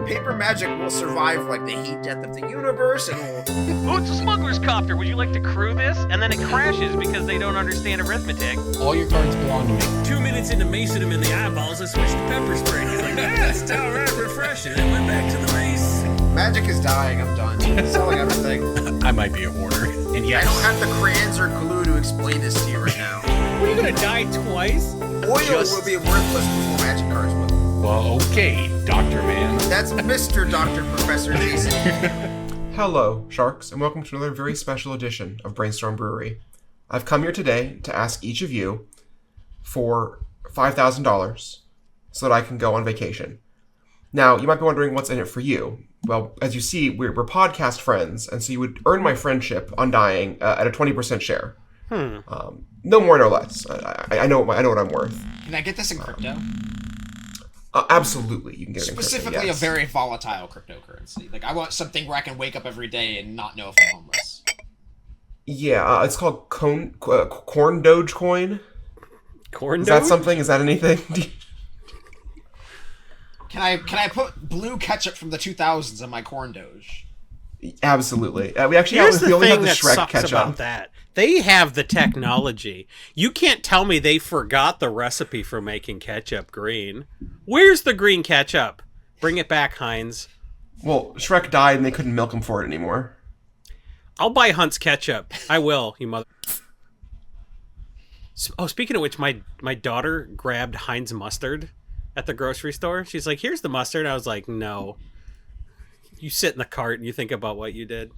paper magic will survive like the heat death of the universe, and will... Oh, it's a smuggler's copter. Would you like to crew this? And then it crashes because they don't understand arithmetic. All your cards belong to me. 2 minutes into macing him in the eyeballs, I switched to pepper spray. He's like, it's all right, refreshing. And went back to the mace. Magic is dying. I'm done. Selling everything. I might be a hoarder. And I yes, don't have the crayons or glue to explain this to you right now. What, are you gonna die twice? Oil will be worthless before magic cards will. well, okay, Dr. Man. That's Mr. Dr. Professor Jason. Hello, Sharks, and welcome to another very special edition of Brainstorm Brewery. I've come here today to ask each of you for $5,000 so that I can go on vacation. Now, you might be wondering what's in it for you. Well, as you see, we're podcast friends, and so you would earn my friendship Undying at a 20% share. No more, no less. I know what I'm worth. Can I get this in crypto? Absolutely, you can get it in crypto, Specifically, yes. a very volatile cryptocurrency. Like, I want something where I can wake up every day and not know if I'm homeless. Yeah, it's called Corn Dogecoin. Corn Is that something? Is that anything? Can I put blue ketchup from the 2000s on my corn doge? Absolutely. We actually Here's we the only thing have the that Shrek sucks ketchup. about that. They have the technology. You can't tell me they forgot the recipe for making ketchup green. Where's the green ketchup? Bring it back, Heinz. Well, Shrek died and they couldn't milk him for it anymore. I'll buy Hunt's ketchup. I will, you mother... Oh, speaking of which, my daughter grabbed Heinz mustard at the grocery store. She's like, here's the mustard. I was like, no. You sit in the cart and you think about what you did.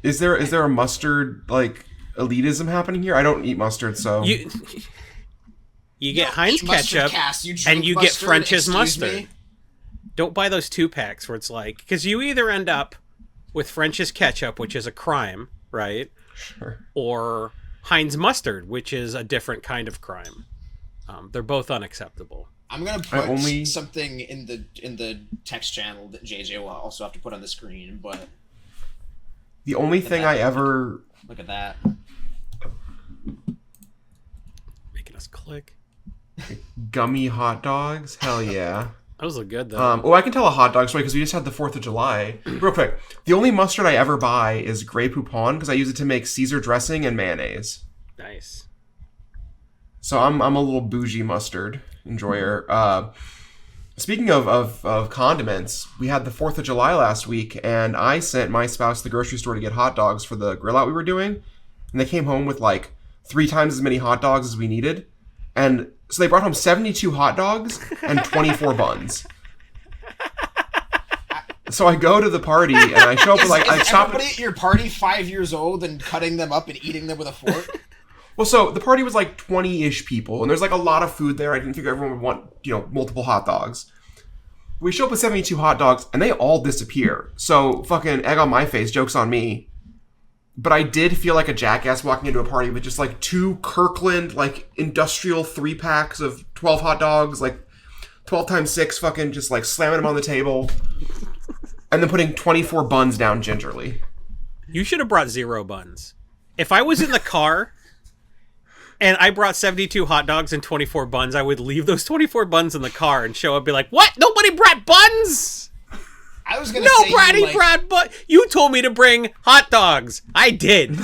Is there a mustard, like, elitism happening here? I don't eat mustard, so... You get Heinz Mustard ketchup cast, you and drink you get mustard, French's excuse mustard. me? Don't buy those 2-packs where it's like... Because you either end up with French's ketchup, which is a crime, right? Sure. Or Heinz mustard, which is a different kind of crime. They're both unacceptable. I'm gonna put something in the text channel that JJ will also have to put on the screen, but The only thing I ever... look at that. Making us click. Gummy hot dogs? Hell yeah. Those look good, though. I can tell a hot dog story because we just had the 4th of July. Real quick. The only mustard I ever buy is Grey Poupon because I use it to make Caesar dressing and mayonnaise. Nice. So I'm a little bougie mustard enjoyer. Speaking of condiments, we had the 4th of July last week, and I sent my spouse to the grocery store to get hot dogs for the grill out we were doing, and they came home with like 3 times as many hot dogs as we needed, and so they brought home 72 hot dogs and 24 buns. So I go to the party and I show up with like I stop. Everybody at your party 5 years old and cutting them up and eating them with a fork? Well, so the party was like 20-ish people, and there's like a lot of food there. I didn't figure everyone would want, multiple hot dogs. We show up with 72 hot dogs, and they all disappear. So fucking egg on my face, joke's on me. But I did feel like a jackass walking into a party with just like 2 Kirkland, like industrial 3-packs of 12 hot dogs, like 12 times 6, fucking just like slamming them on the table, and then putting 24 buns down gingerly. You should have brought 0 buns. If I was in the car... and I brought 72 hot dogs and 24 buns, I would leave those 24 buns in the car and show up and be like, what? Nobody brought buns? I was gonna say Nobody brought buns. You told me to bring hot dogs. I did.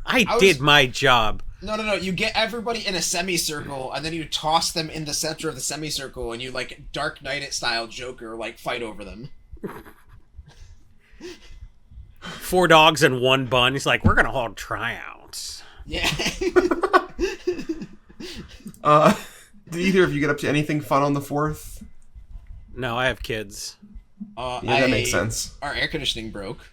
I did my job. No. You get everybody in a semicircle, and then you toss them in the center of the semicircle, and you, like, Dark Knight it style Joker, like, fight over them. 4 dogs and 1 bun. He's like, we're going to hold tryouts. Yeah. Did either of you get up to anything fun on the 4th? No, I have kids. Yeah, that makes sense. Our air conditioning broke.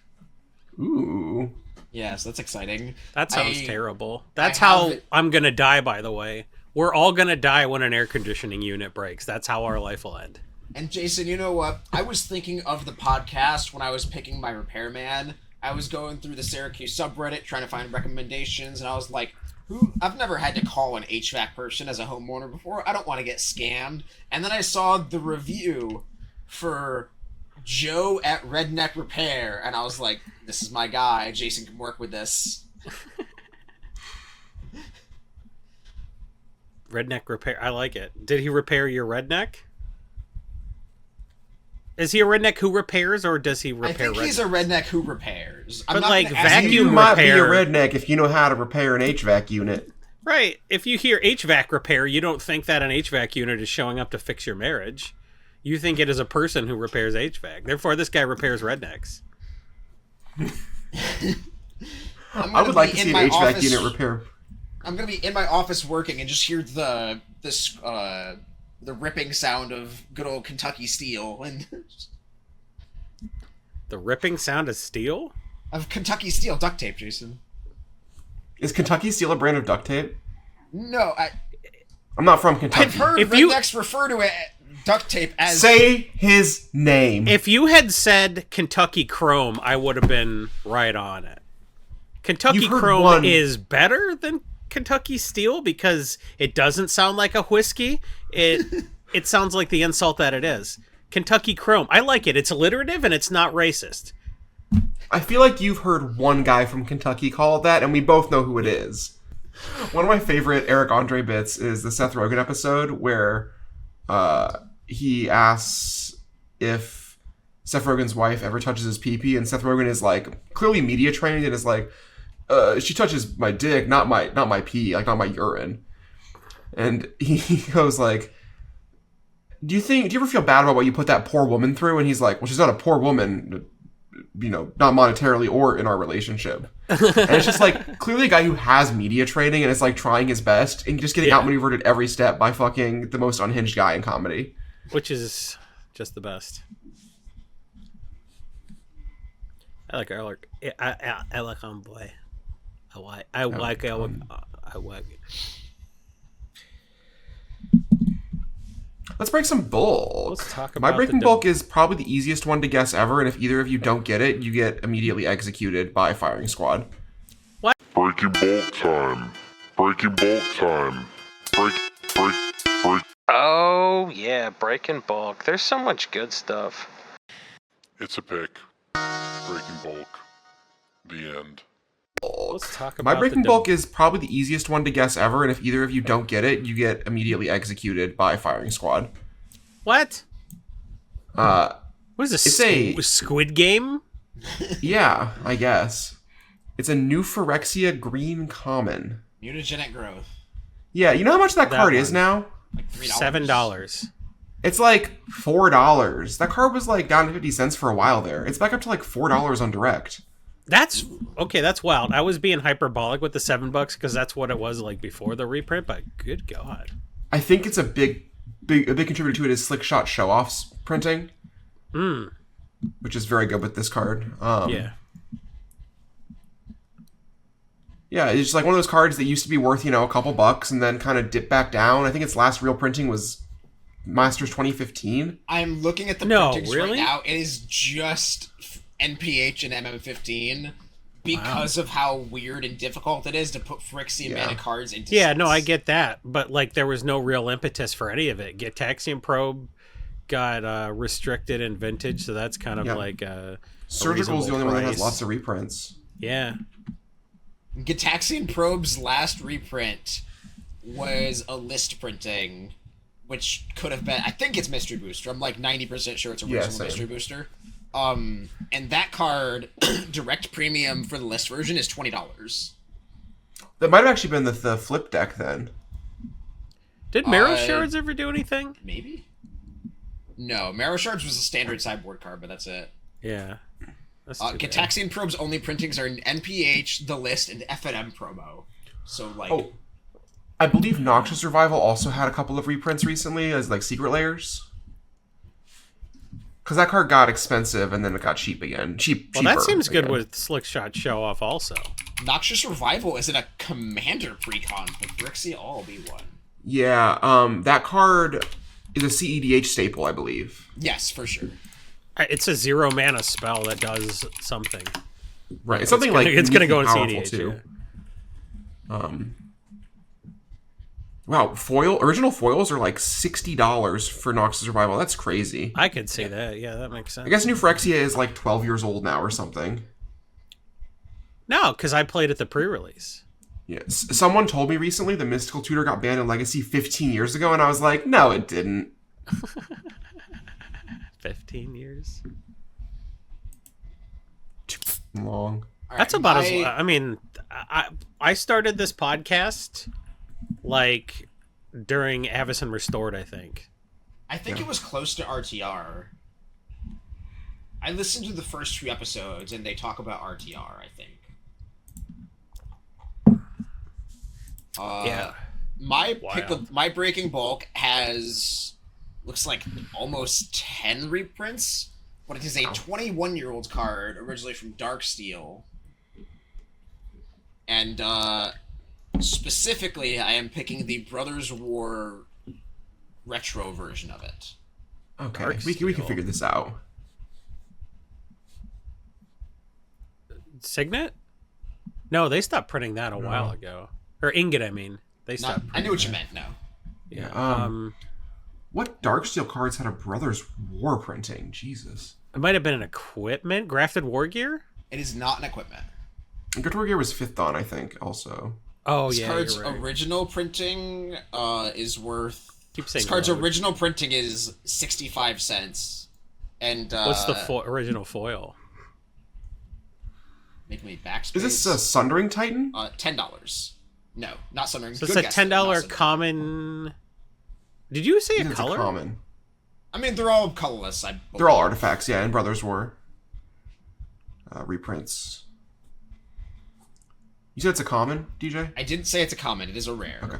Ooh. Yeah, so that's exciting. That sounds terrible. That's how I'm going to die, by the way. We're all going to die when an air conditioning unit breaks. That's how our life will end. And Jason, you know what? I was thinking of the podcast when I was picking my repairman. I was going through the Syracuse subreddit trying to find recommendations, and I was like, I've never had to call an HVAC person as a homeowner before. I don't want to get scammed. And then I saw the review for Joe at Redneck Repair, and I was like, this is my guy. Jason can work with this. Redneck Repair. I like it. Did he repair your redneck? Is he a redneck who repairs, or does he I repair? think he's a redneck who repairs. But, not like, gonna ask vacuum You you- might be a repair. redneck if you know how to repair an HVAC unit. Right. If you hear HVAC repair, you don't think that an HVAC unit is showing up to fix your marriage. You think it is a person who repairs HVAC. Therefore, this guy repairs rednecks. I would like to see an HVAC unit repair. I'm gonna be in my office working and just hear the ripping sound of good old Kentucky steel and The ripping sound of steel? of Kentucky steel duct tape, Jason. Is Kentucky Steel a brand of duct tape? No, I'm not from Kentucky. I've heard If you- rednecks refer to it duct tape as Say his name. If you had said Kentucky Chrome, I would have been right on it. Kentucky You've heard Chrome one- is better than Kentucky Steel because it doesn't sound like a whiskey. It sounds like the insult that it is. Kentucky Chrome. I like it. It's alliterative and it's not racist. I feel like you've heard one guy from Kentucky call it that, and we both know who it is. One of my favorite Eric Andre bits is the Seth Rogen episode where he asks if Seth Rogen's wife ever touches his pee-pee, and Seth Rogen is like clearly media trained and is like, she touches my dick, not my pee, like not my urine. And he goes like, do you ever feel bad about what you put that poor woman through? And he's like, well, she's not a poor woman, you know, not monetarily or in our relationship. And it's just like clearly a guy who has media training and is like trying his best and just getting outmaneuvered at every step by fucking the most unhinged guy in comedy. Which is just the best. I like boy. I like it. Let's break some bulk. Let's talk My about breaking the bulk is probably the easiest one to guess ever, and if either of you don't get it, you get immediately executed by firing squad. Breaking bulk time. Breaking bulk time. Break. Oh, yeah, Breaking Bulk. There's so much good stuff. It's a pick. Breaking bulk. The end. Let's talk about My breaking the bulk is probably the easiest one to guess ever, and if either of you don't get it, you get immediately executed by firing squad. What? What is this? It's a- Squid Game? Yeah, I guess. It's a new Phyrexia green common. mutagenic growth. Yeah, you know how much that card is one. now? Like $3. $7. It's like $4. That card was like down to 50 cents for a while there. It's back up to like $4 on direct. That's okay. That's wild. I was being hyperbolic with the $7 because that's what it was like before the reprint. But good God, I think it's a big contributor to it is Slick Shot Show Offs printing, which is very good with this card. yeah. Yeah, it's just like one of those cards that used to be worth, you know, a couple bucks and then kind of dip back down. I think its last real printing was Masters 2015. I'm looking at the No, printings really? right now. It is just NPH and MM15 because of how weird and difficult it is to put Phyrexian mana cards into Yeah, no, sets. I get that, but like there was no real impetus for any of it. Gitaxian Probe got restricted in Vintage, so that's kind of Yeah. like a Surgical's the reasonable only one that has price. lots of reprints. Yeah. Gitaxian Probe's last reprint was a list printing, which could have been. I think it's Mystery Booster. I'm like 90% sure it's a original same. Mystery Booster. And that card, direct premium for the list version is $20. That might have actually been the flip deck then. Did Marrow Shards ever do anything? Maybe. No, Marrow Shards was a standard sideboard card, but that's it. Yeah. That's too bad. Gitaxian Probe's only printings are NPH, the list, and FNM promo. So like, Oh, I believe Noxious Revival also had a couple of reprints recently as like secret layers. Because that card got expensive and then it got cheap again. Well, that seems good again. with Slick Shot Show Off also. Noxious Revival is in a Commander precon, but Phyrexian all be one. Yeah, that card is a CEDH staple, I believe. Yes, for sure. It's a 0 mana spell that does something. Right, it's something like it's gonna go in powerful, CEDH too. Yeah. Wow, original foils are like $60 for Noxious Revival. That's crazy. I could see that. Yeah, that makes sense. I guess New Phyrexia is like 12 years old now or something. No, because I played at the pre-release. Yes. Someone told me recently the Mystical Tutor got banned in Legacy 15 years ago, and I was like, no, it didn't. 15 years. Long. All That's right, about as. I mean, I started this podcast like during Avison Restored, I think. I think it was close to RTR. I listened to the first few episodes, and they talk about RTR, I think. Yeah. My Breaking Bulk looks like almost 10 reprints, but it is a 21-year-old card, originally from Darksteel. And specifically, I am picking the Brothers War retro version of it. Okay, we can figure this out. Signet? No, they stopped printing that a while ago. Or Ingot, I mean. They stopped. I knew what you meant. No. Yeah. What Darksteel cards had a Brothers War printing? Jesus. It might have been an equipment, grafted war gear. It is not an equipment. Good War Gear was 5th Dan, I think, also. Oh This yeah, card's you're right. original printing is worth. Keep saying This card's road. original printing is 65 cents, and What's the original foil? Make me backspace. Is this a Sundering Titan? $10? No, not Sundering. So it's Good a guess, $10 not Sundering. common. Did you say I a think it's color? common. I mean, they're all colorless. They're all artifacts, yeah, in Brothers War. Reprints. You said it's a common, DJ? I didn't say it's a common. It is a rare. Okay.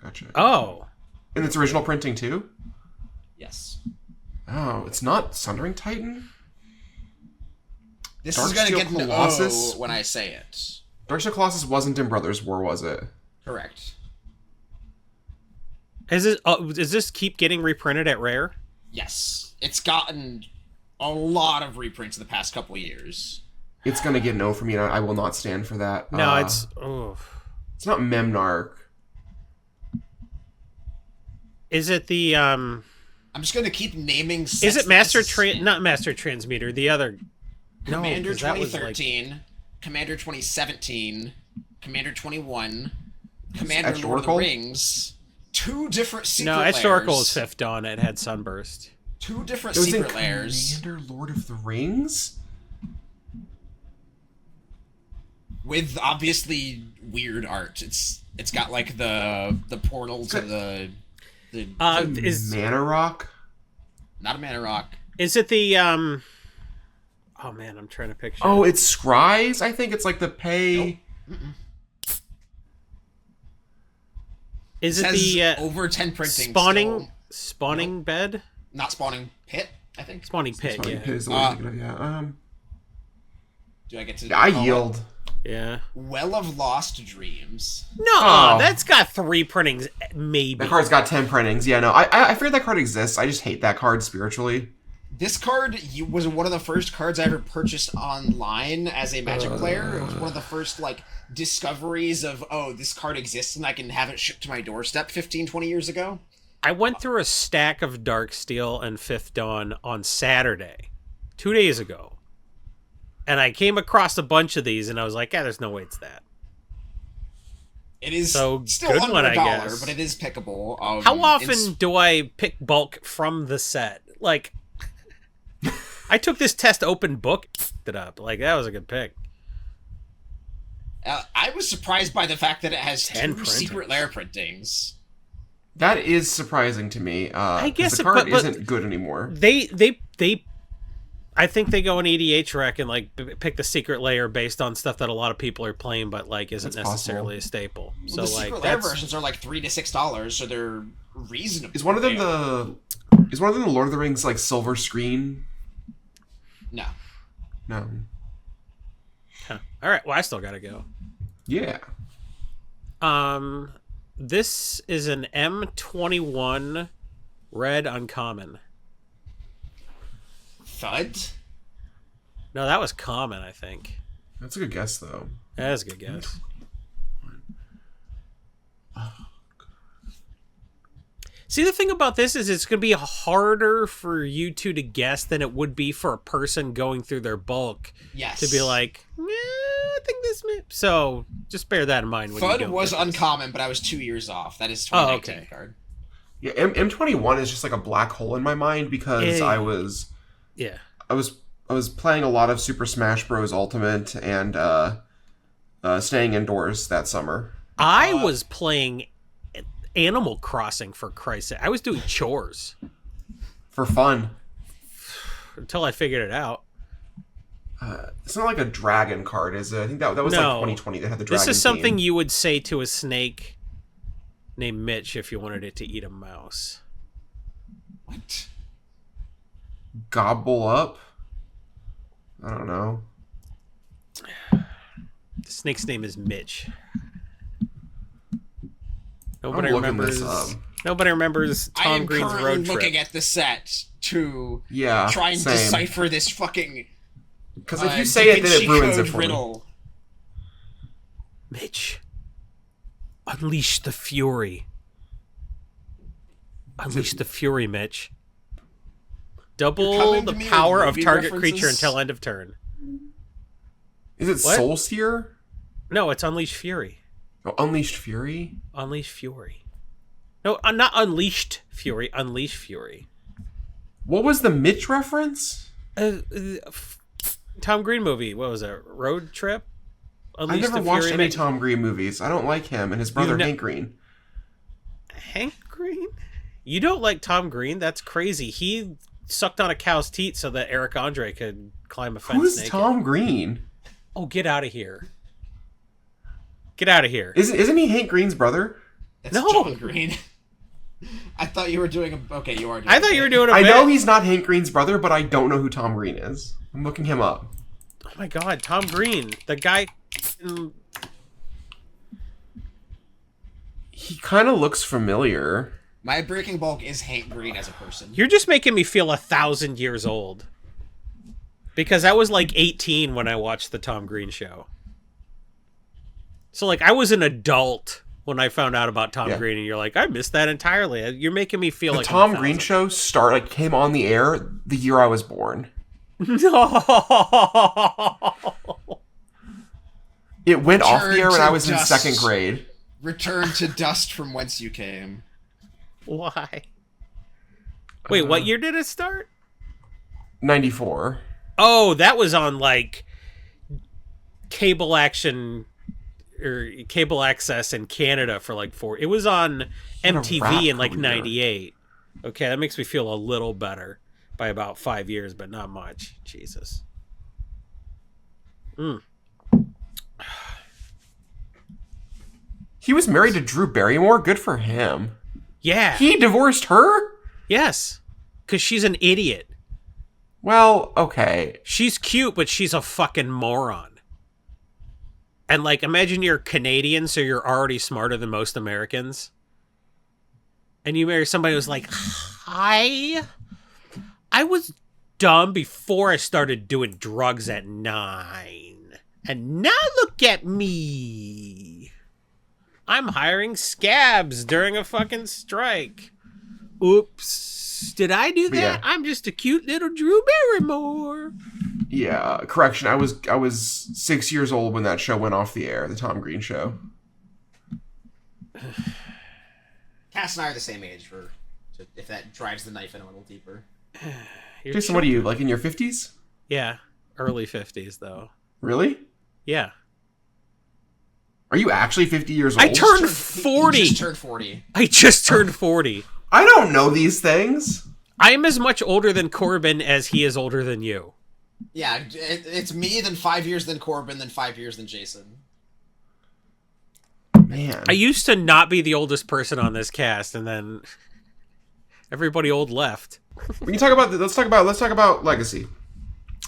Gotcha. Oh, And it's original printing, too? Yes. Oh, it's not Sundering Titan? This is gonna Darksteel get an Colossus? O when I say it. Darksteel Colossus wasn't in Brothers War, was it? Correct. Is this keep getting reprinted at Rare? Yes, it's gotten a lot of reprints in the past couple of years. It's gonna get an O for me, and I will not stand for that. No, it's. Oh. It's not Memnarch. Is it the I'm just gonna keep naming. Is it not Master Transmuter? The other. Commander No, 'cause that was 2013, Commander 2017, Commander 21, Commander Etched Lord Oracle? of the Rings. Two different secret No, layers. Etched Oracle is 5th Dawn. It had Sunburst. Two different It was in secret layers Commander Lord of the Rings? with obviously weird art. It's got like the portal to the Is Mana Rock? not a mana rock. is it the Oh man, I'm trying to picture. Oh, it's Scries? I think it's like the pay. Is It it has the over 10 printing. spawning bed? Not spawning pit. I think. Spawning pit. Funny Yeah. Pit is the one I'm thinking of, yeah. Do I get to? I call it? yield. Yeah. Well of Lost Dreams. No, Oh. that's got 3 printings, maybe. That card's got 10 printings. Yeah, no, I figured that card exists. I just hate that card spiritually. This card was one of the first cards I ever purchased online as a Magic player. It was one of the first like discoveries of, oh, this card exists and I can have it shipped to my doorstep 15, 20 years ago. I went through a stack of Darksteel and 5th Dawn on Saturday, 2 days ago. And I came across a bunch of these and I was like, yeah, there's no way it's that. It is So, still good under one, I $1, guess. but it is pickable. How often do I pick bulk from the set? Like, I took this test open book, it up. Like, that was a good pick. I was surprised by the fact that it has 10 two printers. secret lair printings. That is surprising to me. I 'cause guess the it- card but- isn't good anymore. They I think they go in EDH rec and like pick the secret layer based on stuff that a lot of people are playing, but like isn't That's necessarily a staple. Well, So the like secret lair that's versions are like $3 to $6, so they're reasonable. Is one of them the Lord of the Rings like silver screen? No. No. huh. All right. Well, I still gotta go. Yeah. This is an M21 red uncommon. Thud? No, that was common. I think That's a good guess though. that's a good guess. See, the thing about this is it's going to be harder for you two to guess than it would be for a person going through their bulk Yes. to be like, I think this may... So, just bear that in mind when you Thud go was with this. uncommon, but I was 2 years off. That is Oh, 2019 okay. card. Yeah, M21 is just like a black hole in my mind because Eh, I was Yeah. I was playing a lot of Super Smash Bros. Ultimate and staying indoors that summer. I was playing Animal Crossing, for Christ's sake. I was doing chores For fun. until I figured it out. It's not like a dragon card, is it? I think that was like No. 2020 that had the dragon This is something theme. you would say to a snake named Mitch if you wanted it to eat a mouse. What? Gobble up? I don't know. The snake's name is Mitch. Nobody I'm looking remembers. this up. Nobody remembers I Tom am Green's currently road trip. looking at the set to Yeah, try and same. decipher this fucking Because if you say it, then it DaVinci ruins it Code for me. riddle. Mitch, unleash the fury. Unleash the fury, Mitch. You're Double coming the to me with power of movie target references? creature until end of turn. Is it What? Soul Seer? No, it's unleash fury. Oh, Unleashed Fury? Unleash fury. No, not unleashed fury. Unleash fury. What was the Mitch reference? Tom Green movie. What was it? Road trip. I've Unleash never the watched Fury any Mitch. Tom Green movies. I don't like him and his brother ne- Hank Green. Hank Green? You don't like Tom Green? That's crazy. He sucked on a cow's teat so that Eric Andre could climb a fence Who's naked. Tom Green? Oh, get out of here. Get out of here. Isn't he Hank Green's brother? That's No. John Green. I thought you were doing a... Okay, you are doing I thought you were doing a I bit. know he's not Hank Green's brother, but I don't know who Tom Green is. I'm looking him up. Oh my god, Tom Green. The guy... He kind of looks familiar. My breaking bulk is Hank Green as a person. You're just making me feel 1,000 years old. Because I was like 18 when I watched the Tom Green show. So like I was an adult when I found out about Tom Yeah. Green, and you're like, I missed that entirely. You're making me feel The like Tom I'm Green 1,000. show came on the air the year I was born. No. It went off the Turn air when to I was in dust. second grade. Return to dust from whence you came. Why? Wait, what year did it start? 94. Oh, that was on like cable action or cable access in Canada for like 4. It was on a rap MTV in like career. 98. Okay, that makes me feel a little better by about 5 years, but not much. Jesus. He was married to Drew Barrymore. Good for him. Yeah. He divorced her? Yes. Because she's an idiot. Well, okay. She's cute, but she's a fucking moron. And like, imagine you're Canadian, so you're already smarter than most Americans. And you marry somebody who's like, I was dumb before I started doing drugs at 9. And now look at me. I'm hiring scabs during a fucking strike. Oops. Did I do that? Yeah. I'm just a cute little Drew Barrymore. Yeah, correction. I was 6 years old when that show went off the air, the Tom Green show. Cass and I are the same age, if that drives the knife in a little deeper. You're Jason, what are you, like in your 50s? Yeah, early 50s though. Really? Yeah. Are you actually 50 years old? I turned He 40. just turned 40. I just turned 40. I don't know these things. I am as much older than Corbin as he is older than you. Yeah, it's me, then 5 years, then Corbin, then 5 years, then Jason. Man. I used to not be the oldest person on this cast, and then everybody old left. When you talk about let's talk about Legacy.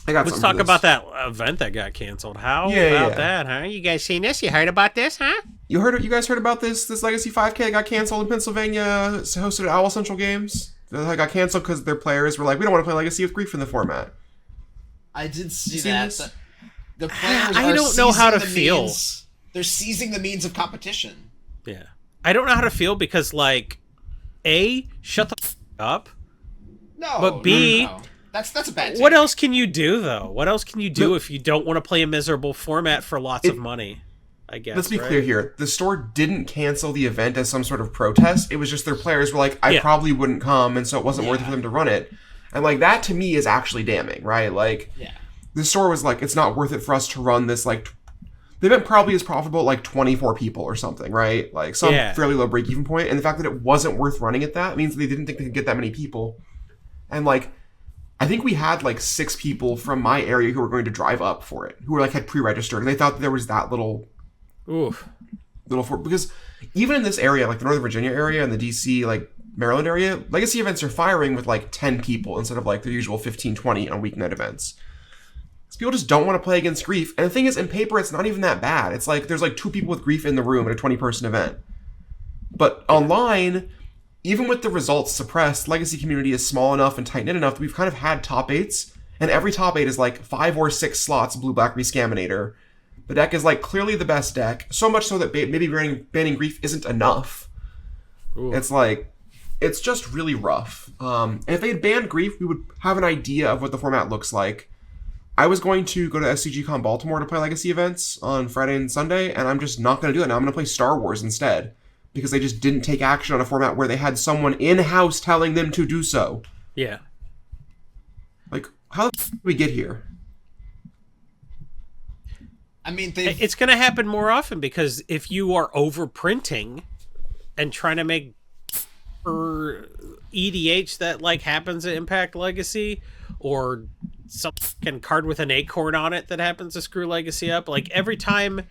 I got Let's something talk for this. about that event that got canceled. How Yeah, about yeah. that, huh? You guys seen this? You heard about this, huh? You guys heard about this Legacy 5K that got canceled in Pennsylvania, hosted at Owl Central Games? That got canceled because their players were like, we don't want to play Legacy with grief in the format. I did see seen that. this? The players I are don't know how to seizing the feel. means- They're seizing the means of competition. Yeah. I don't know how to feel because, like, A, shut the up. No, But B- no. That's a bad take. What else can you do, though? What else can you do if you don't want to play a miserable format for lots of money? I guess. Let's be right? clear here. The store didn't cancel the event as some sort of protest. It was just their players were like, I Yeah. probably wouldn't come, and so it wasn't worth it for them to run it. And, like, that to me is actually damning, right? Like, the store was like, it's not worth it for us to run this, like, the event probably is profitable at, like, 24 people or something, right? Like, some fairly low break-even point. And the fact that it wasn't worth running at that means they didn't think they could get that many people. And, like, I think we had, like, 6 people from my area who were going to drive up for it, who were, like, had pre-registered. And they thought that there was that little because even in this area, like the Northern Virginia area and the DC, like Maryland area, legacy events are firing with like 10 people instead of like their usual 15, 20 on weeknight events. So people just don't want to play against grief. And the thing is, in paper, it's not even that bad. It's like there's like 2 people with grief in the room at a 20-person event. But online, even with the results suppressed, legacy community is small enough and tight-knit enough that we've kind of had top 8s, and every top 8 is like 5 or 6 slots blue-black Rescaminator. The deck is, like, clearly the best deck. So much so that maybe banning Grief isn't enough. Ooh. It's, like, it's just really rough. And if they had banned Grief, we would have an idea of what the format looks like. I was going to go to SCGCon Baltimore to play Legacy events on Friday and Sunday, and I'm just not going to do it. Now I'm going to play Star Wars instead. Because they just didn't take action on a format where they had someone in-house telling them to do so. Yeah. Like, how the f*** did we get here? I mean, it's going to happen more often because if you are overprinting and trying to make EDH that like happens at Impact Legacy, or some fucking card with an acorn on it that happens to screw Legacy up, like every time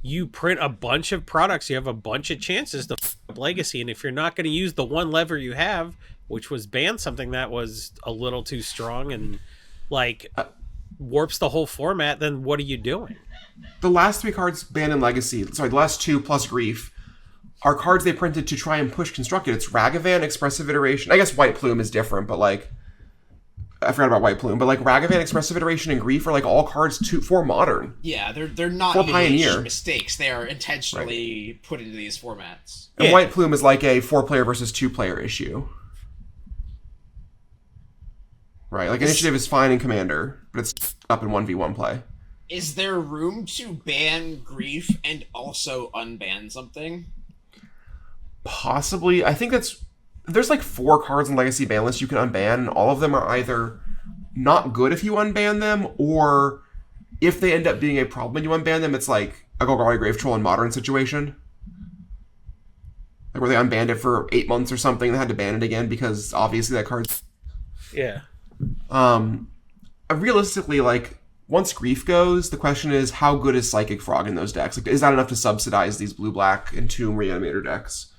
you print a bunch of products, you have a bunch of chances to f up Legacy. And if you're not going to use the one lever you have, which was ban something that was a little too strong and like warps the whole format, then what are you doing? The last 3 cards banned in Legacy, the last 2 plus Grief, are cards they printed to try and push Constructed. It's Ragavan, Expressive Iteration. I guess White Plume is different, but like, I forgot about White Plume, but like Ragavan, Expressive Iteration, and Grief are like all cards for Modern. Yeah, they're not for Pioneer mistakes. They are intentionally put into these formats. And White Plume is like a 4-player versus 2-player issue. Right, like Initiative is fine in Commander, but it's up in 1v1 play. Is there room to ban Grief and also unban something? Possibly. I think there's like 4 cards in Legacy ban list you can unban, and all of them are either not good if you unban them, or if they end up being a problem and you unban them, it's like a Golgari Grave Troll in Modern situation. Like where they unbanned it for 8 months or something and had to ban it again because obviously that card's... Yeah. Realistically, like, once Grief goes, the question is, how good is Psychic Frog in those decks? Like, is that enough to subsidize these blue-black and Tomb Reanimator decks?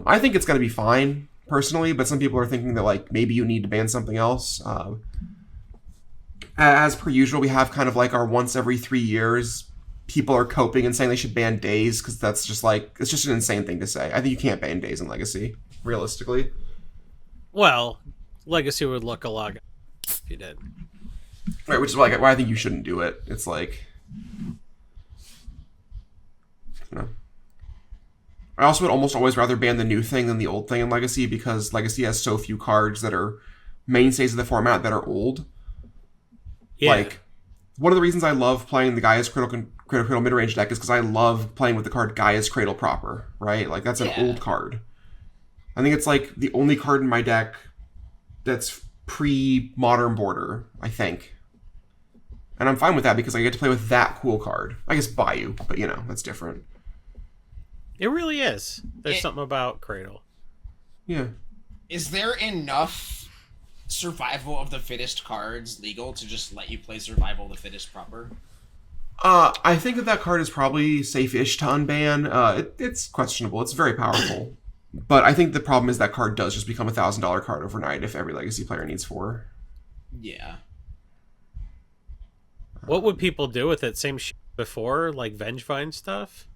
I think it's going to be fine, personally, but some people are thinking that, like, maybe you need to ban something else. As per usual, we have kind of, like, our once every 3 years, people are coping and saying they should ban Days, because that's just, like, it's just an insane thing to say. I think you can't ban Days in Legacy, realistically. Well, Legacy would look a lot if you did. Right, which is why I think you shouldn't do it. It's like, you know. I also would almost always rather ban the new thing than the old thing in Legacy, because Legacy has so few cards that are mainstays of the format that are old. Yeah. Like, one of the reasons I love playing the Gaia's Cradle mid-range deck is because I love playing with the card Gaia's Cradle proper, right? Like, that's an old card. I think it's like the only card in my deck that's pre-modern border, I think. And I'm fine with that because I get to play with that cool card. I guess Bayou, but you know, that's different. It really is. There's something about Cradle. Yeah. Is there enough Survival of the Fittest cards legal to just let you play Survival of the Fittest proper? I think that card is probably safe-ish to unban. It's questionable. It's very powerful. But I think the problem is that card does just become a $1,000 card overnight if every Legacy player needs 4. Yeah. What would people do with it? Same shit before, like Vengevine stuff?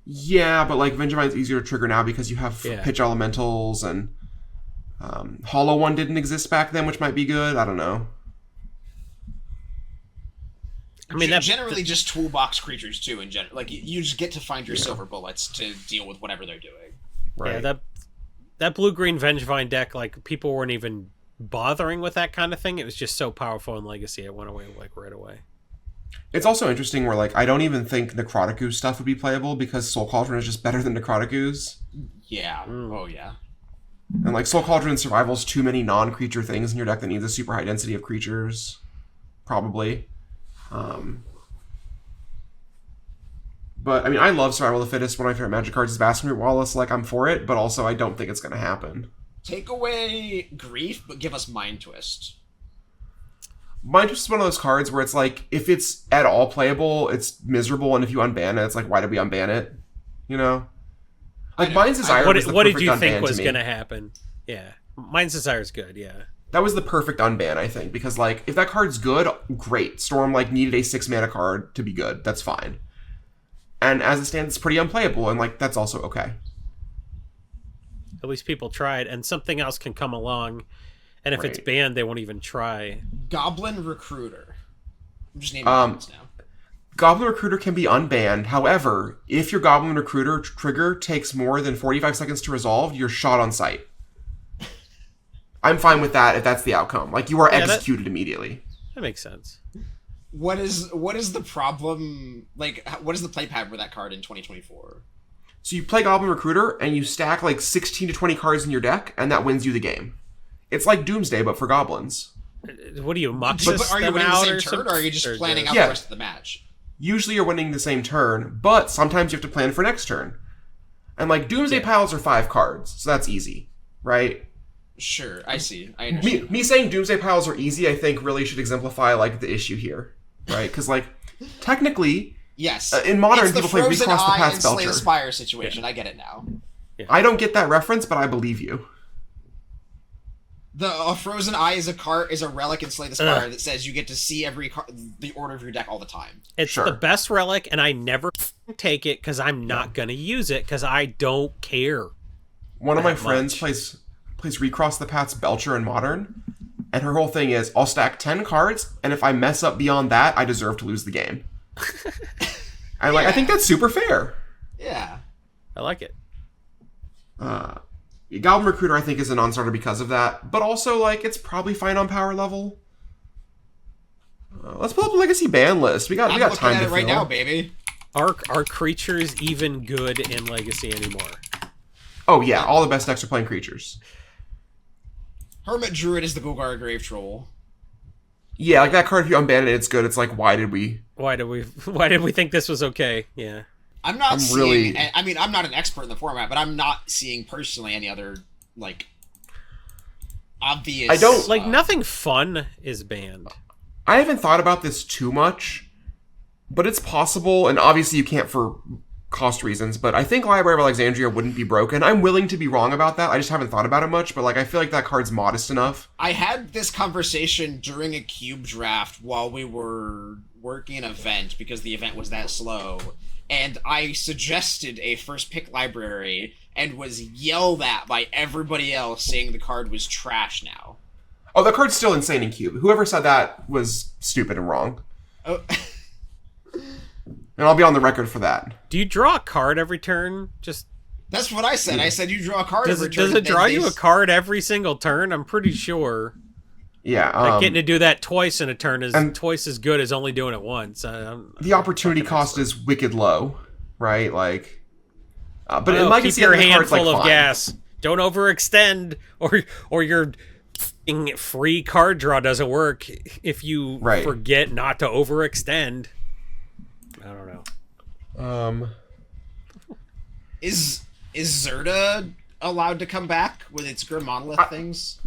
Yeah, but like Vengevine's easier to trigger now because you have pitch elementals, and Hollow One didn't exist back then, which might be good. I don't know. I mean, that's generally just toolbox creatures too. In general, like you just get to find your silver bullets to deal with whatever they're doing. Right. Yeah, that blue-green Vengevine deck, like, people weren't even bothering with that kind of thing. It was just so powerful in Legacy, it went away, like, right away. It's also interesting where, like, I don't even think Necrotic Ooze stuff would be playable because Soul Cauldron is just better than Necrotic Ooze. Yeah. Oh, yeah. And, like, Soul Cauldron Survival's too many non-creature things in your deck that needs a super high density of creatures. Probably. But, I mean, I love Survival of the Fittest. One of my favorite Magic cards is Vascular Wallace. Like, I'm for it, but also I don't think it's going to happen. Take away Grief, but give us Mind Twist. Mind Twist is one of those cards where it's like, if it's at all playable, it's miserable, and if you unban it, it's like, why did we unban it? You know? Like, Mind's Desire was the What did perfect you unban think was to me. going to happen? Yeah. Mind's Desire is good, yeah. That was the perfect unban, I think, because, like, if that card's good, great. Storm, like, needed a 6-mana card to be good. That's fine. And as it stands, it's pretty unplayable, and, like, that's also okay. At least people tried, and something else can come along, and if it's Right. banned, they won't even try. Goblin Recruiter. I'm just naming cards now. Goblin Recruiter can be unbanned. However, if your Goblin Recruiter trigger takes more than 45 seconds to resolve, you're shot on sight. I'm fine with that if that's the outcome. Like, you are executed immediately. That makes sense. What is the problem? Like, what is the play pattern for that card in 2024? So you play Goblin Recruiter, and you stack, like, 16 to 20 cards in your deck, and that wins you the game. It's like Doomsday, but for goblins. What do you, But Muxus are you them winning the out same or turn, something? or are you just planning out Yeah. the rest of the match? Usually you're winning the same turn, but sometimes you have to plan for next turn. And, like, Doomsday Piles are 5 cards, so that's easy, right? Sure, I see. I understand. Me saying Doomsday Piles are easy, I think, really should exemplify, like, the issue here, right? Because, like, technically, Yes. in Modern, it's the people play Frozen Recross the Eye Path's and Slay the Belcher. Spire situation. I get it now. I don't get that reference, but I believe you. The Frozen Eye is a relic in Slay the Spire that says you get to see the order of your deck all the time. It's Sure. the best relic, and I never take it because I'm not going to use it because I don't care. One of my That friends much. plays Recross the Path's Belcher in Modern, and her whole thing is, I'll stack 10 cards, and if I mess up beyond that, I deserve to lose the game. And, like, I think that's super fair. Yeah. I like it. Goblin Recruiter, I think, is a non-starter because of that, but also, like, it's probably fine on power level. Let's pull up a Legacy ban list. We got I'm time looking at to it right fill. now, baby. Are creatures even good in Legacy anymore? Oh yeah, all the best decks are playing creatures. Hermit Druid is the Golgari Grave Troll. Yeah, like that card. If you unban it, it's good. It's like, why did we? Why did we think this was okay? Yeah. I'm not I'm seeing. really- I mean, I'm not an expert in the format, but I'm not seeing personally any other like obvious. I don't- Like nothing fun is banned. I haven't thought about this too much, but it's possible, and obviously you can't for cost reasons, but I think Library of Alexandria wouldn't be broken. I'm willing to be wrong about that. I just haven't thought about it much, but like I feel like that card's modest enough. I had this conversation during a cube draft while we were working an event because the event was that slow, and I suggested a first pick library and was yelled at by everybody else saying the card was trash now. Oh, that card's still insane in Cube. Whoever said that was stupid and wrong. Oh. And I'll be on the record for that. Do you draw a card every turn? Just That's what I said. I said you draw a card does every it, turn. does it and then draw they you a card every single turn? I'm pretty sure. Yeah. Like getting to do that twice in a turn is and- twice as good as only doing it once. The opportunity cost is wicked low, right? Like, but in keep Legacy, your the hand card's, like, full of fine. gas. Don't overextend, or your f***ing free card draw doesn't work if you Right. forget not to overextend. I don't know. Is Zerda allowed to come back with its Grim Monolith things?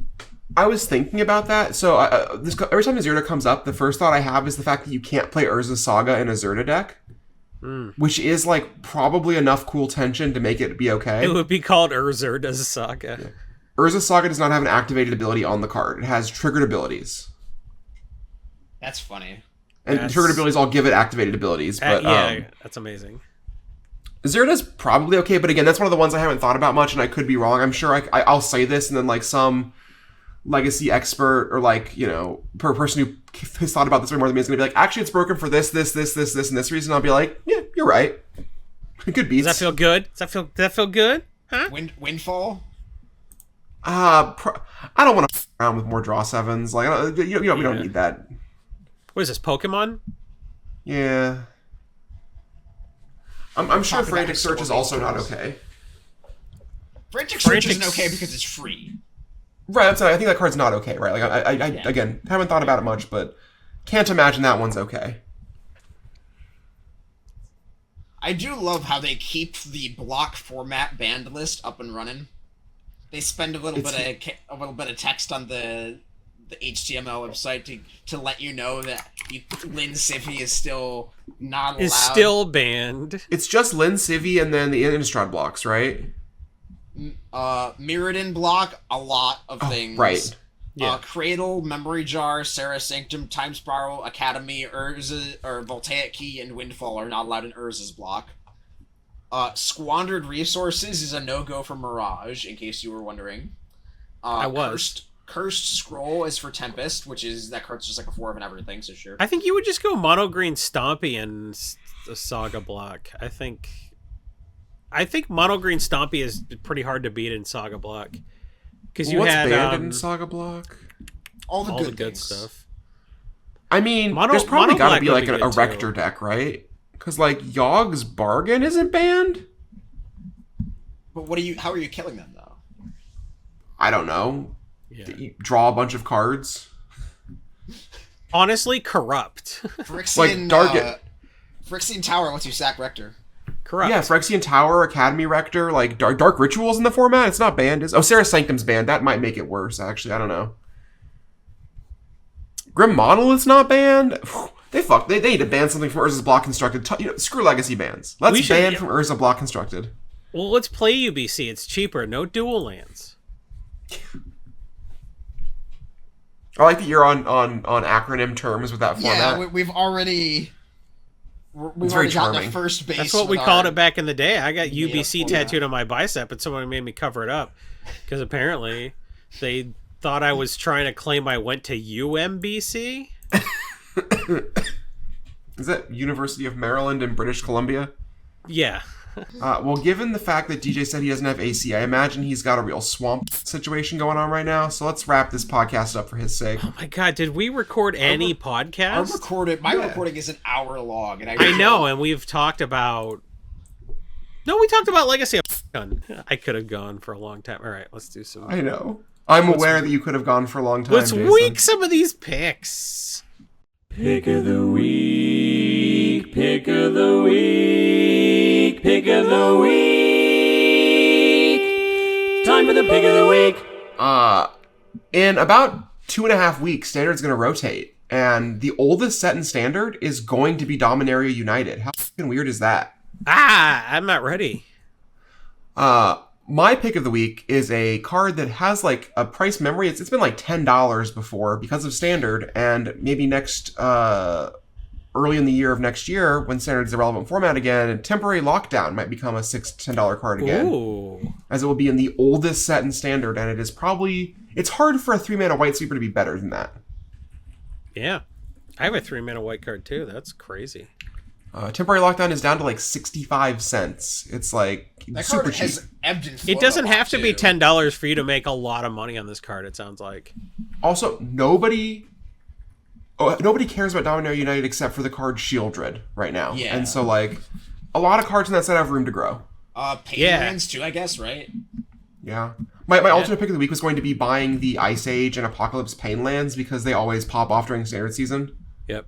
I was thinking about that. So every time Azurda comes up, the first thought I have is the fact that you can't play Urza's Saga in a Zerda deck, which is like probably enough cool tension to make it be okay. It would be called Urzurda's Saga. Urza's Saga does not have an activated ability on the card. It has triggered abilities. That's funny. And That's- triggered abilities all give it activated abilities. But Yeah, that's amazing. Zerda's probably okay, but again, that's one of the ones I haven't thought about much, and I could be wrong. I'm sure I'll say this, and then like some Legacy expert or like, you know, person who has thought about this way more than me is going to be like, actually, it's broken for this, and this reason. I'll be like, yeah, you're right. Good beats. Does that feel good? Does that feel good? Huh? Windfall? I don't want to f around with more draw sevens. Like, we don't need that. What is this, Pokemon? Yeah. I'm sure Talk about Frantic Search is also not okay. Frantic Search isn't Frantic- okay because it's free. Right, that's I think that card's not okay, right? Like I again haven't thought about it much, but can't imagine that one's okay. I do love how they keep the block format banned list up and running. They spend a little bit of text on the HTML website to let you know that Lin Sivvy is still not allowed. Is still banned. It's just Lin Sivvy and then the Innistrad blocks, right? Mirrodin block a lot of things. Right. Yeah. Cradle, Memory Jar, Sarah Sanctum, Time Spiral, Academy, Urza, or Voltaic Key, and Windfall are not allowed in Urza's block. Squandered Resources is a no-go for Mirage, in case you were wondering. I was. Cursed Scroll is for Tempest, which is, that card's just like a 4 of an everything, so sure. I think you would just go mono green Stompy and the Saga block. I think mono green Stompy is pretty hard to beat in Saga block. Because you What's had banned in Saga block? all the all good the good things. stuff. I mean, Mono- there's probably Mono got to Black be would like be a good, Rector too. deck, right? Because like Yogg's Bargain isn't banned. But how are you killing them, though? I don't know. Yeah. You draw a bunch of cards. Honestly, corrupt. Phyrexian, Phyrexian Tower lets you sack Rector. Corrupt. Yeah, Phyrexian Tower, Academy Rector, like Dark Rituals in the format. It's not banned. Sarah Sanctum's banned. That might make it worse. Actually, I don't know. Grim Monolith's not banned. They need to ban something from Urza's Block Constructed. Screw legacy bans. Let's ban from Urza Block Constructed. Well, let's play UBC. It's cheaper. No dual lands. I like that you're on acronym terms with that format. Yeah, we've already very gotten charming. a first base. That's what we with called our- it back in the day. I got UBC format. tattooed on my bicep, and someone made me cover it up because apparently they thought I was trying to claim I went to UMBC. Is that University of Maryland in British Columbia? Yeah. Well, given the fact that DJ said he doesn't have AC, I imagine he's got a real swamp situation going on right now. So let's wrap this podcast up for his sake. Oh my god, did we record any podcast? My recording is an hour long, and I know, and we've talked about. No, we talked about Legacy of I could have gone for a long time. All right, let's do some. I know. I'm aware that you could have gone for a long time. Let's Jason. weak some of these picks. Pick of the week, pick of the week, pick of the week. Time for the pick of the week. In about 2.5 weeks, Standard's going to rotate, and the oldest set in Standard is going to be Dominaria United. How fucking weird is that? I'm not ready. My pick of the week is a card that has like a price memory. It's been like $10 before because of Standard, and maybe next early in the year of next year when Standard is a relevant format again, and Temporary Lockdown might become a $6-10 card again. Ooh. As it will be in the oldest set in Standard, and it's hard for a 3-mana white sweeper to be better than that. Yeah. I have a 3-mana white card too. That's crazy. Temporary Lockdown is down to like 65 cents. It's like that super card cheap. has ebbed and flowed It doesn't a lot, have to be too. $10 for you to make a lot of money on this card, it sounds like. Also, nobody cares about Dominaria United except for the card Shieldred right now. Yeah. And so like a lot of cards in that set have room to grow. Pain lands too, I guess, right? Yeah. My alternate pick of the week was going to be buying the Ice Age and Apocalypse Pain lands because they always pop off during Standard season. Yep.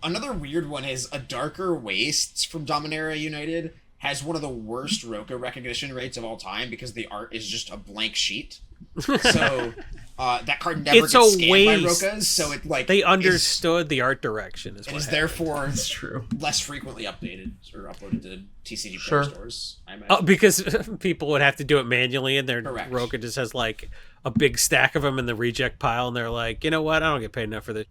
Another weird one is a Darker Wastes from Dominaria United has one of the worst Roka recognition rates of all time because the art is just a blank sheet. So that card never It's gets a scanned waste. by Rokas, so it like They understood the art direction. It is therefore That's true. less frequently updated or uploaded to TCG Sure. player stores. I imagine. Because people would have to do it manually, and their Correct. Roka just has like a big stack of them in the reject pile, and they're like, you know what? I don't get paid enough for this.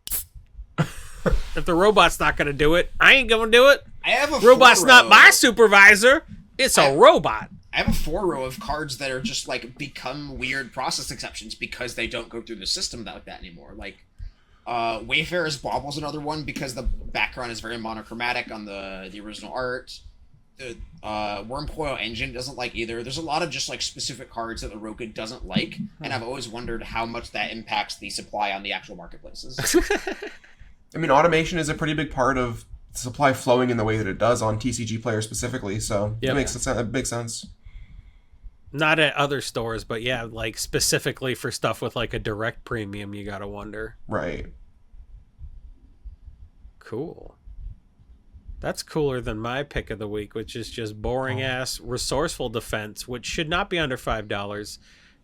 If the robot's not going to do it, I ain't going to do it. I have a Robot's 4-row. not my supervisor. It's a robot. I have a 4-row of cards that are just like become weird process exceptions because they don't go through the system like that anymore. Like Wayfarer's Bauble's another one because the background is very monochromatic on the original art. The Wormcoil Engine doesn't like either. There's a lot of just like specific cards that the Roka doesn't like, and I've always wondered how much that impacts the supply on the actual marketplaces. I mean, automation is a pretty big part of supply flowing in the way that it does on TCG players specifically, so Yep. it makes sense. Not at other stores, but yeah, like specifically for stuff with like a direct premium, you gotta wonder. Right. Cool. That's cooler than my pick of the week, which is just boring ass resourceful defense, which should not be under $5.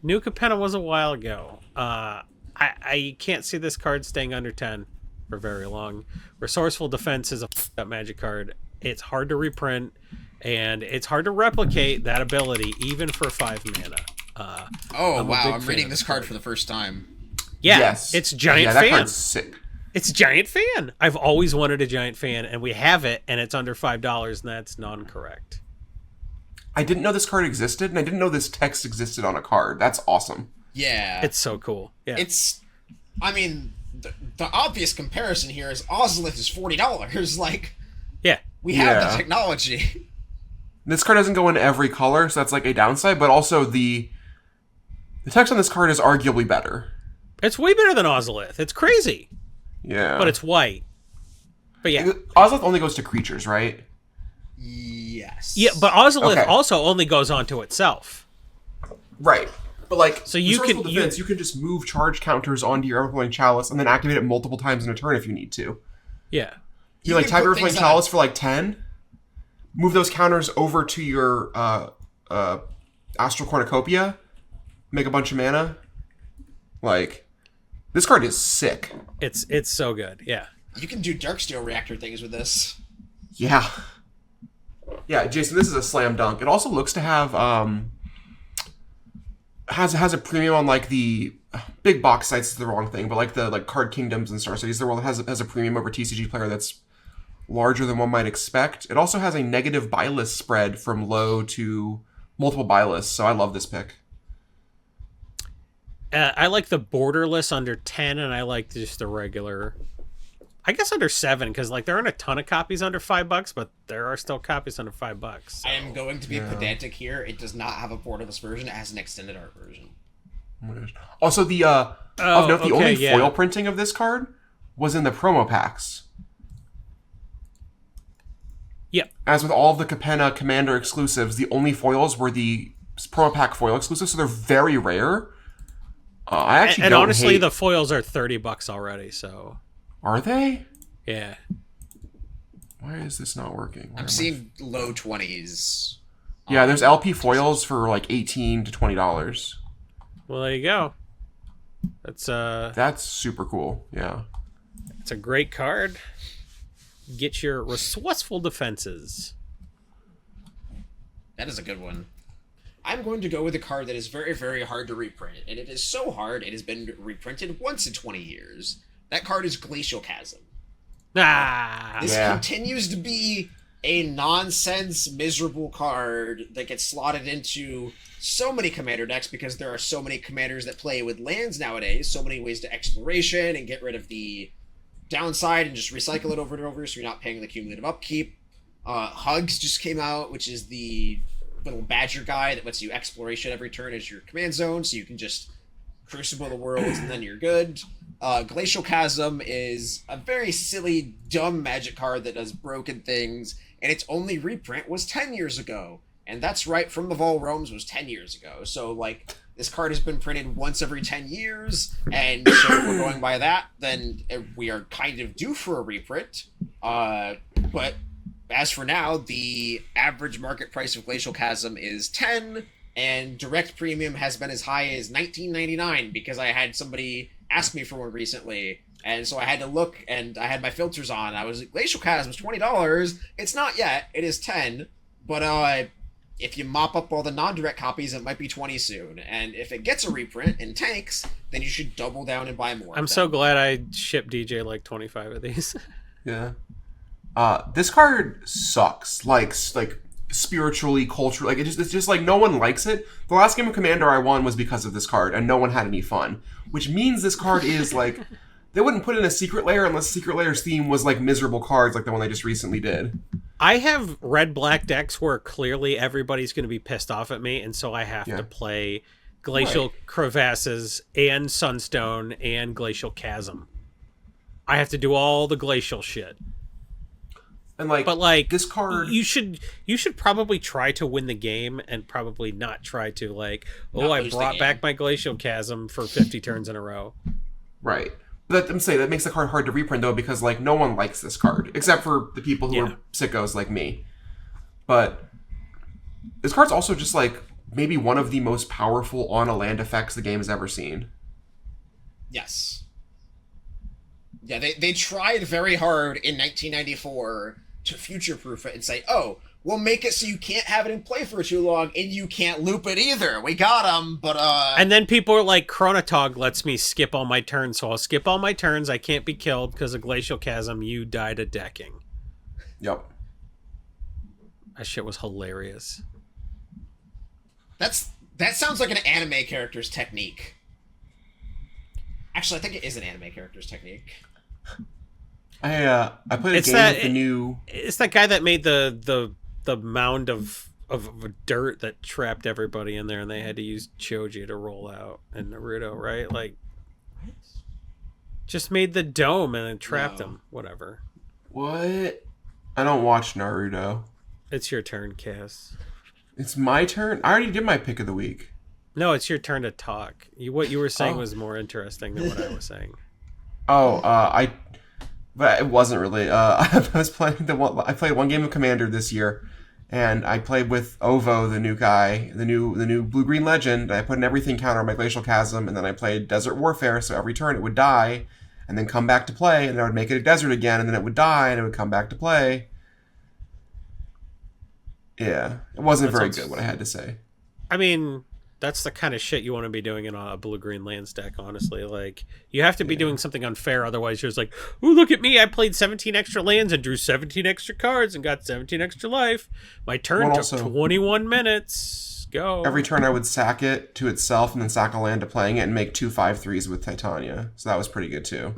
New Capenna was a while ago. I can't see this card staying under 10 for very long. Resourceful defense is a fucked up Magic card. It's hard to reprint, and it's hard to replicate that ability even for 5 mana. I'm reading this card for the first time. Yeah, Yes. it's Giant Yeah, that Fan. card's sick. It's Giant Fan. I've always wanted a Giant Fan, and we have it, and it's under $5, and that's non-correct. I didn't know this card existed, and I didn't know this text existed on a card. That's awesome. Yeah. It's so cool. Yeah. The obvious comparison here is Ozolith is $40. Like, Yeah. we have Yeah. the technology. This card doesn't go in every color, so that's like a downside, but also the text on this card is arguably better. It's way better than Ozolith. It's crazy. Yeah. But it's white. But yeah. Ozolith only goes to creatures, right? Yes. Yeah, but Ozolith Okay. also only goes onto itself. Right. But like, So you resourceful can- defense, you can just move charge counters onto your Everflowing Chalice and then activate it multiple times in a turn if you need to. Yeah. You like can tap put Everflowing things Chalice for like 10, move those counters over to your Astral Cornucopia, make a bunch of mana. Like, this card is sick. It's so good. Yeah. You can do Darksteel Reactor things with this. Yeah. Yeah, Jason, this is a slam dunk. It also looks to have has a premium on like the big box sites is the wrong thing, but like the Card Kingdoms and Star Cities, the world has a premium over TCG player that's larger than one might expect. It also has a negative buy list spread from low to multiple buy lists, so I love this pick. I like the borderless under 10, and I like just the regular. I guess under 7, because like there aren't a ton of copies under $5, but there are still copies under $5. So. I am going to be pedantic here. It does not have a borderless version. It has an extended art version. Also, the of note, the only yeah. foil printing of this card was in the promo packs. Yep. As with all of the Capenna Commander exclusives, the only foils were the promo pack foil exclusives, so they're very rare. I actually and don't honestly, hate... the foils are $30 already. So Are they? yeah. Why is this not working? Why I'm am I- seeing low 20s. Yeah, there's LP foils for like $18 to $20. Well, there you go. That's super cool. Yeah. It's a great card. Get your resourceful defenses. That is a good one. I'm going to go with a card that is very, very hard to reprint. And it is so hard, it has been reprinted once in 20 years. That card is Glacial Chasm. Ah. This Yeah. continues to be a nonsense, miserable card that gets slotted into so many commander decks because there are so many commanders that play with lands nowadays, so many ways to exploration and get rid of the downside and just recycle it over and over so you're not paying the cumulative upkeep. Hugs just came out, which is the little badger guy that lets you exploration every turn as your command zone, so you can just crucible the worlds and then you're good. Glacial Chasm is a very silly, dumb magic card that does broken things, and its only reprint was 10 years ago. And that's right, From the Vol Realms was 10 years ago. So, like, this card has been printed once every 10 years, and so if we're going by that, then we are kind of due for a reprint. But as for now, the average market price of Glacial Chasm is 10, and direct premium has been as high as $19.99 because I had somebody ask me for one recently, and so I had to look, and I had my filters on. I was like, Glacial Chasm is $20. It's not yet. It is 10, but if you mop up all the non-direct copies, it might be 20 soon. And if it gets a reprint and tanks, then you should double down and buy more. I'm so glad I shipped DJ like 25 of these. Yeah. This card sucks. Like spiritually, culturally, like it's just like no one likes it. The last game of Commander I won was because of this card, and no one had any fun. Which means this card is like they wouldn't put in a Secret Lair unless Secret Lair's theme was like miserable cards, like the one they just recently did. I have red-black decks where clearly everybody's going to be pissed off at me, and so I have to play Glacial Crevasses and Sunstone and Glacial Chasm. I have to do all the glacial shit. And like, But like this card, you should probably try to win the game and probably not try to like, Not I lose the brought game. back my glacial chasm for 50 turns in a row. right? I'm saying that makes the card hard to reprint though, because like no one likes this card except for the people who are sickos like me. But this card's also just like maybe one of the most powerful on a land effects the game has ever seen. Yes. Yeah, they tried very hard in 1994 to future-proof it and say, oh, we'll make it so you can't have it in play for too long, and you can't loop it either. We got them, but And then people are like, Chronotog lets me skip all my turns, so I'll skip all my turns. I can't be killed because of Glacial Chasm. You died a decking. Yep. That shit was hilarious. that sounds like an anime character's technique. Actually, I think it is an anime character's technique. I played a It's game with the new. It's that guy that made the mound of dirt that trapped everybody in there, and they had to use Choji to roll out in Naruto, right? Like, just made the dome and then trapped No. him. Whatever. What? I don't watch Naruto. It's your turn, Cass. It's my turn. I already did my pick of the week. No, it's your turn to talk. What you were saying Oh. was more interesting than what I was saying. But it wasn't really. I was playing I played one game of Commander this year, and I played with Ovo, the new guy, the new blue green legend. I put an everything counter on my Glacial Chasm, and then I played Desert Warfare. So every turn it would die, and then come back to play, and then I would make it a desert again, and then it would die, and it would come back to play. Yeah, it wasn't That very sounds- good. What I had to say. I mean, that's the kind of shit you want to be doing in a blue-green land stack, honestly. Like, you have to be doing something unfair, otherwise you're just like, ooh, look at me, I played 17 extra lands and drew 17 extra cards and got 17 extra life. My turn Well, took also- 21 minutes. Go. Every turn I would sack it to itself, and then sack a land to playing it, and make 2 5/3s with Titania. So that was pretty good too.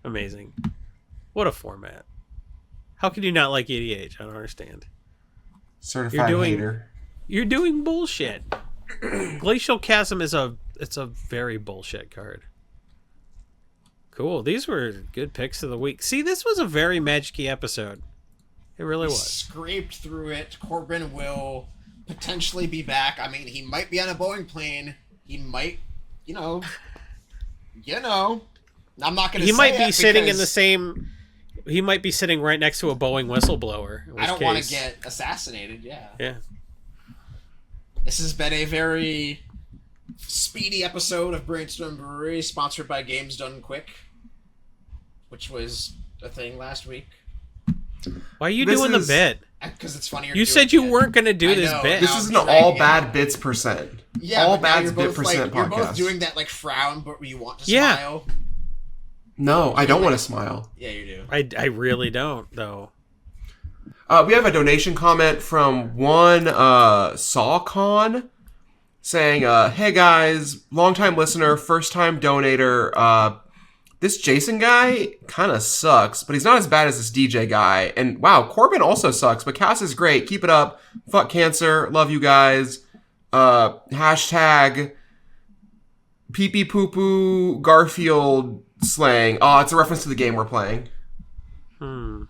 Amazing. What a format. How can you not like EDH? I don't understand. Certified hater. You're doing bullshit. Glacial Chasm is a very bullshit card. Cool. These were good picks of the week. See, this was a very Magic-y episode. It really was. Scraped through it. Corbin will potentially be back. I mean, he might be on a Boeing plane. He might, you know. I'm not going to say He might be it sitting in because the same. He might be sitting right next to a Boeing whistleblower. in I which don't want to case- get assassinated, yeah. Yeah. This has been a very speedy episode of Brainstorm Brewery, sponsored by Games Done Quick, which was a thing last week. Why are you This doing the is- bit? Because it's funnier. You to do said it you again. weren't going to do I this know. bit. This Now is I'm an trying all again. bad bits percent. Yeah, all but now bad you're bit both percent like, you're both podcast. doing that like frown, but you want to Yeah. smile. No, I don't want to smile. Yeah, you do. I really don't, though. We have a donation comment from one Sawcon saying, hey guys, longtime listener, first time donator. This Jason guy kind of sucks, but he's not as bad as this DJ guy. And wow, Corbin also sucks, but Cass is great. Keep it up. Fuck cancer. Love you guys. Hashtag pee pee poo poo Garfield slang. Oh, it's a reference to the game we're playing.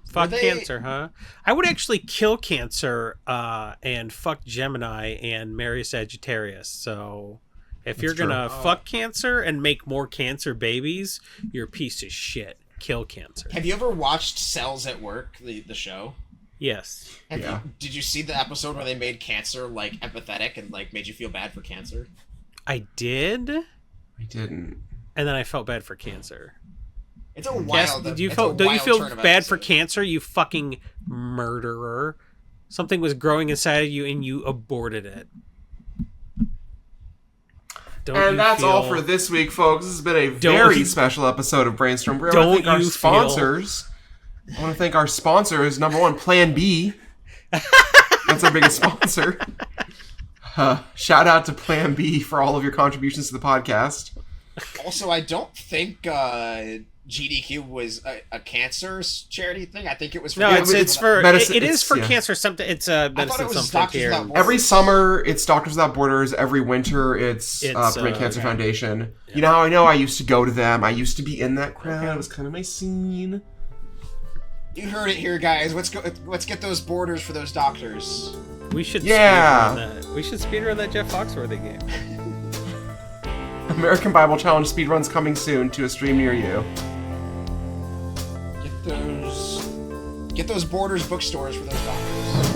Fuck they- Cancer, huh? I would actually kill Cancer and fuck Gemini and marry Sagittarius. So if you're true. gonna fuck Cancer and make more Cancer babies, you're a piece of shit. Kill Cancer. Have you ever watched Cells at Work, the show? Yes. Yeah. Did you see the episode where they made Cancer like empathetic and like made you feel bad for Cancer? I did, and I didn't. then I felt bad for Cancer. It's a Yes, wild. don't you it's a feel wild turn of bad for episode. Cancer, you fucking murderer? Something was growing inside of you and you aborted it. Don't And you that's all feel- for this week, folks. This has been a Don't very you- special episode of Brainstorm Brewery. I Don't want to thank our you feel- sponsors. I want to thank our sponsors. Number one, Plan B. That's our biggest sponsor. Shout out to Plan B for all of your contributions to the podcast. Also, I don't think GDQ was a cancer charity thing. I think it was for No, it's for medicine- it is it's- for yeah. cancer. Something it's a I thought it medicine was some Doctors frontier. Without Borders. Every summer, it's Doctors Without Borders. Every winter, it's Prevent Cancer Foundation. You know how I know? I used to go to them. I used to be in that crowd. It was kind of my scene. You heard it here, guys. Let's get those borders for those doctors. We should Yeah. speedrun that. We should speedrun that Jeff Foxworthy game. American Bible Challenge speedruns coming soon to a stream near you. Get those borders bookstores for those doctors.